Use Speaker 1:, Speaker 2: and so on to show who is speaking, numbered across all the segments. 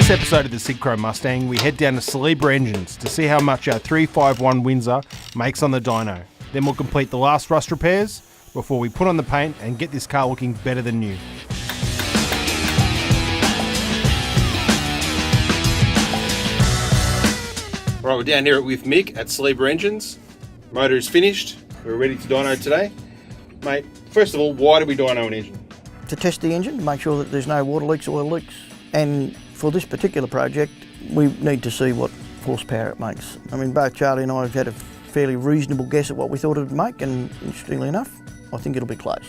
Speaker 1: this episode of the Sidchrome Mustang, we head down to Sidchrome Engines to see how much our 351 Windsor makes on the dyno. Then we'll complete the last rust repairs before we put on the paint and get this car looking better than new. Right, we're down here with Mick at Sidchrome Engines. Motor is finished. We're ready to dyno today. Mate, first of all, why do we dyno an engine?
Speaker 2: To test the engine, to make sure that there's no water leaks, oil leaks. And for this particular project, we need to see what horsepower it makes. I mean, both Charlie and I have had a fairly reasonable guess at what we thought it would make, and interestingly enough, I think it'll be close.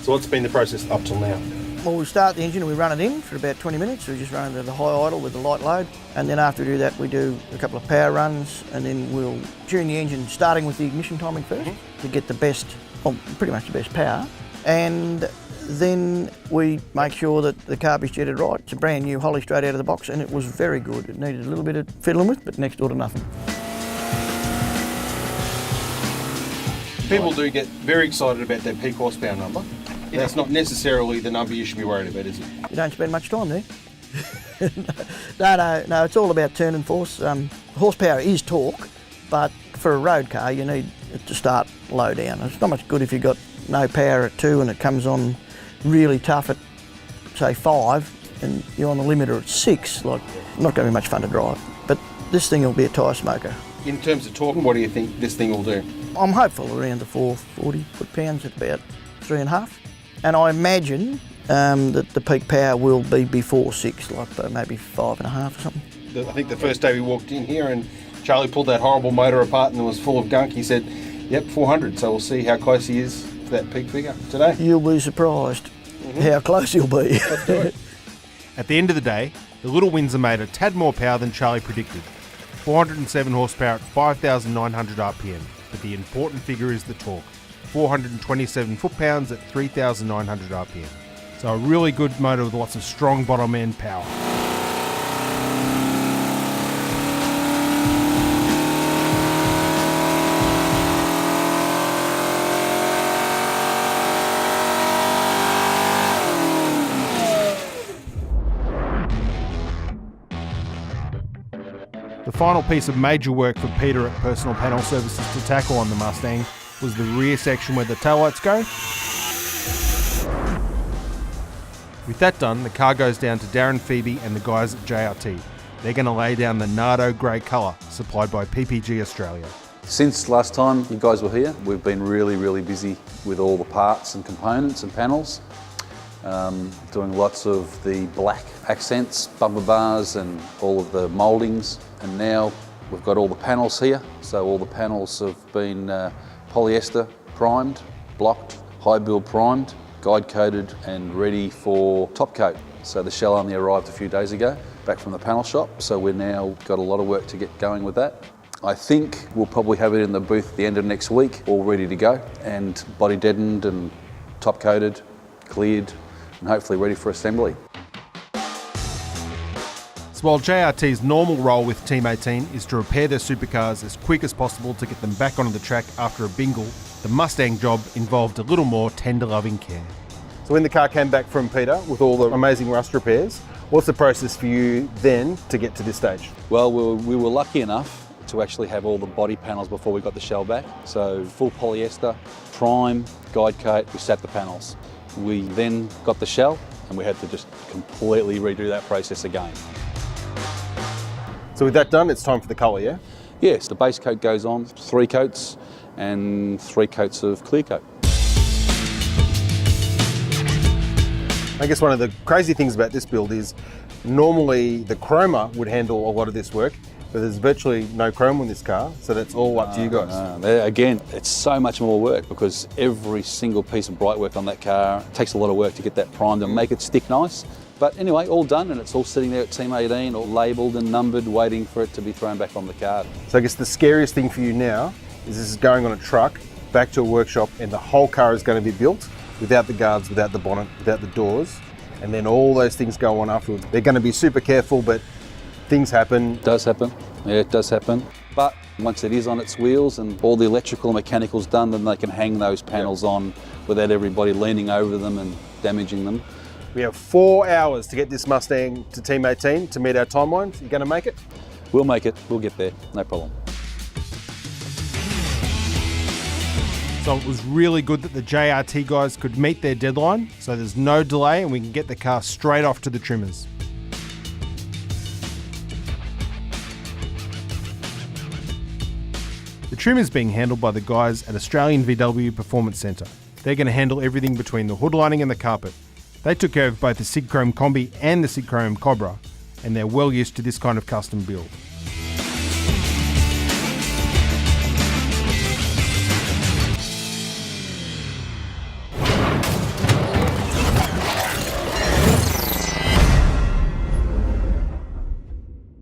Speaker 1: So what's been the process up till now?
Speaker 2: Well, we start the engine and we run it in for about 20 minutes. We just run it at a high idle with a light load. And then after we do that, we do a couple of power runs, and then we'll tune the engine, starting with the ignition timing first, to get the best, well, pretty much the best power. And then we make sure that the carb is jetted right. It's a brand new Holly straight out of the box, and it was very good. It needed a little bit of fiddling with, but next door to nothing.
Speaker 1: People do get very excited about their peak horsepower number. That's not necessarily the number you should be worried about, is it?
Speaker 2: You don't spend much time there. No, it's all about turn and force. Horsepower is torque, but for a road car, you need it to start low down. It's not much good if you've got no power at 2 and it comes on really tough at, say, 5, and you're on the limiter at 6. Like, not going to be much fun to drive. But this thing will be a tyre smoker.
Speaker 1: In terms of torque, what do you think this thing will do?
Speaker 2: I'm hopeful around the 440 foot-pounds at about 3.5. And I imagine that the peak power will be before 6, like maybe 5.5 or something.
Speaker 1: I think the first day we walked in here and Charlie pulled that horrible motor apart and it was full of gunk, he said, yep, 400. So we'll see how close he is to that peak figure today.
Speaker 2: You'll be surprised how close he'll be.
Speaker 1: Let's do it. At the end of the day, the little Windsor made a tad more power than Charlie predicted. 407 horsepower at 5,900 RPM. But the important figure is the torque. 427 foot-pounds at 3,900 RPM. So a really good motor with lots of strong bottom end power. The final piece of major work for Peter at Personal Panel Services to tackle on the Mustang was the rear section where the taillights go. With that done, the car goes down to Darren, Phoebe and the guys at JRT. They're going to lay down the Nardo grey colour supplied by PPG Australia.
Speaker 3: Since last time you guys were here, we've been really busy with all the parts and components and panels. Doing lots of the black accents, bumper bars and all of the mouldings. And now we've got all the panels here. So all the panels have been polyester primed, blocked, high build primed, guide coated and ready for top coat. So the shell only arrived a few days ago back from the panel shop. So we've now got a lot of work to get going with that. I think we'll probably have it in the booth at the end of next week, all ready to go and body deadened and top coated, cleared and hopefully ready for assembly.
Speaker 1: So while JRT's normal role with Team 18 is to repair their supercars as quick as possible to get them back onto the track after a bingle, the Mustang job involved a little more tender loving care. So when the car came back from Peter with all the amazing rust repairs, what's the process for you then to get to this stage?
Speaker 3: Well, we were lucky enough to actually have all the body panels before we got the shell back. So full polyester, prime, guide coat, we sat the panels. We then got the shell and we had to just completely redo that process again.
Speaker 1: So with that done, it's time for the colour, yeah?
Speaker 3: Yes, the base coat goes on, 3 coats and 3 coats of clear coat.
Speaker 1: I guess one of the crazy things about this build is normally the chroma would handle a lot of this work, but there's virtually no chrome on this car, so that's all up to you guys.
Speaker 3: Again, it's so much more work because every single piece of bright work on that car takes a lot of work to get that primed and make it stick nice. But anyway, all done and it's all sitting there at Team 18, all labelled and numbered, waiting for it to be thrown back on the card.
Speaker 1: So I guess the scariest thing for you now is this is going on a truck, back to a workshop, and the whole car is going to be built without the guards, without the bonnet, without the doors, and then all those things go on afterwards. They're going to be super careful, but things happen.
Speaker 3: It does happen. Yeah, it does happen. But once it is on its wheels and all the electrical and mechanical's done, then they can hang those panels on without everybody leaning over them and damaging them.
Speaker 1: We have 4 hours to get this Mustang to Team 18 to meet our timelines. You going to make it?
Speaker 3: We'll make it, we'll get there, no problem.
Speaker 1: So it was really good that the JRT guys could meet their deadline, so there's no delay and we can get the car straight off to the trimmers. The trim is being handled by the guys at Australian VW Performance Centre. They're going to handle everything between the hood lining and the carpet. They took care of both the Sidchrome Combi and the Sidchrome Cobra, and they're well used to this kind of custom build.